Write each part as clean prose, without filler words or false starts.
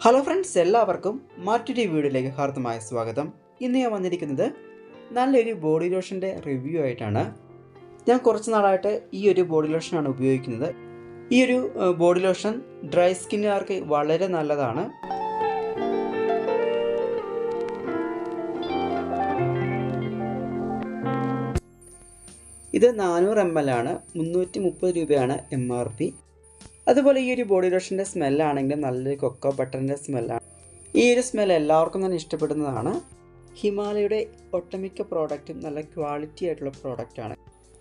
Hello friends, എല്ലാവർക്കും മറ്റൊരു വീഡിയോയിലേക്ക് ഹാർദമായ സ്വാഗതം. ഇന്ന് ഞാൻ വന്നിരിക്കുന്നത് നല്ലൊരു ബോഡി ലോഷൻ്റെ റിവ്യൂ ആയിട്ടാണ്. ഞാൻ കുറച്ച് നാളായിട്ട് ഈ ഒരു ബോഡി ലോഷനാണ് ഉപയോഗിക്കുന്നത്. ഈ ഒരു ബോഡി ലോഷൻ ഡ്രൈ സ്കിന്നുകാർക്ക് വളരെ നല്ലതാണ്. ഇത് 400 ml ആണ്. 330 രൂപയാണ് MRP. അതുപോലെ ഈ ഒരു ബോഡി ലോഷൻ്റെ സ്മെല്ലാണെങ്കിലും നല്ലൊരു കൊക്കോ ബട്ടറിൻ്റെ സ്മെല്ലാണ്. ഈ ഒരു സ്മെൽ എല്ലാവർക്കും തന്നെ ഇഷ്ടപ്പെടുന്നതാണ്. ഹിമാലയയുടെ ഒട്ടുമിക്ക പ്രോഡക്റ്റും നല്ല ക്വാളിറ്റി ആയിട്ടുള്ള പ്രോഡക്റ്റാണ്.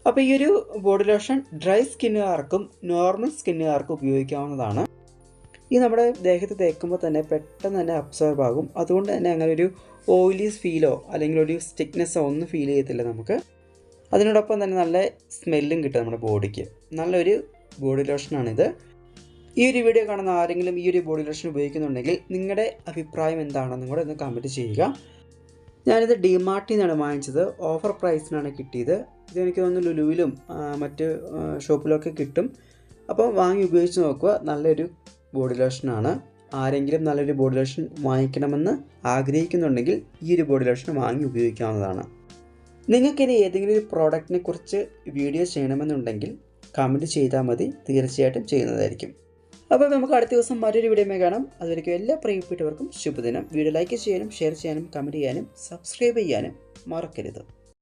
അപ്പോൾ ഈ ഒരു ബോഡി ലോഷൻ ഡ്രൈ സ്കിന്നുകാർക്കും നോർമൽ സ്കിന്നുകാർക്കും ഉപയോഗിക്കാവുന്നതാണ്. ഈ നമ്മുടെ ദേഹത്ത് തേക്കുമ്പോൾ തന്നെ പെട്ടെന്ന് തന്നെ അബ്സോർബ് ആകും. അതുകൊണ്ട് തന്നെ അങ്ങനെ ഒരു ഓയിലി ഫീലോ അല്ലെങ്കിൽ ഒരു സ്റ്റിക്നെസ്സോ ഒന്നും ഫീൽ ചെയ്യത്തില്ല നമുക്ക്. അതിനോടൊപ്പം തന്നെ നല്ല സ്മെല്ലും കിട്ടും നമ്മുടെ ബോഡിക്ക്. നല്ലൊരു ബോഡി ലോഷനാണിത്. ഈ ഒരു വീഡിയോ കാണുന്ന ആരെങ്കിലും ഈ ഒരു ബോഡി ലോഷൻ ഉപയോഗിക്കുന്നുണ്ടെങ്കിൽ നിങ്ങളുടെ അഭിപ്രായം എന്താണെന്നും കൂടെ ഒന്ന് കമൻറ്റ് ചെയ്യുക. ഞാനിത് ഡിമാർട്ടിൽ നിന്നാണ് വാങ്ങിച്ചത്. ഓഫർ പ്രൈസിനാണ് കിട്ടിയത്. ഇതെനിക്ക് തോന്നുന്നു ലുലുവിലും മറ്റ് ഷോപ്പിലൊക്കെ കിട്ടും. അപ്പോൾ വാങ്ങി ഉപയോഗിച്ച് നോക്കുക. നല്ലൊരു ബോഡി ലോഷനാണ്. ആരെങ്കിലും നല്ലൊരു ബോഡി ലോഷൻ വാങ്ങിക്കണമെന്ന് ആഗ്രഹിക്കുന്നുണ്ടെങ്കിൽ ഈ ഒരു ബോഡി ലോഷൻ വാങ്ങി ഉപയോഗിക്കാവുന്നതാണ്. നിങ്ങൾക്കിനി ഏതെങ്കിലും ഒരു പ്രോഡക്റ്റിനെ കുറിച്ച് വീഡിയോ ചെയ്യണമെന്നുണ്ടെങ്കിൽ കമൻറ്റ് ചെയ്താൽ മതി. തീർച്ചയായിട്ടും ചെയ്യുന്നതായിരിക്കും. അപ്പോൾ നമുക്ക് അടുത്ത ദിവസം മറ്റൊരു വീഡിയോയിൽ കാണാം. അതുവരെയ്ക്കും എല്ലാ പ്രിയപ്പെട്ടവർക്കും ശുഭദിനം. വീഡിയോ ലൈക്ക് ചെയ്യാനും ഷെയർ ചെയ്യാനും കമൻറ്റ് ചെയ്യാനും സബ്സ്ക്രൈബ് ചെയ്യാനും മറക്കരുത്.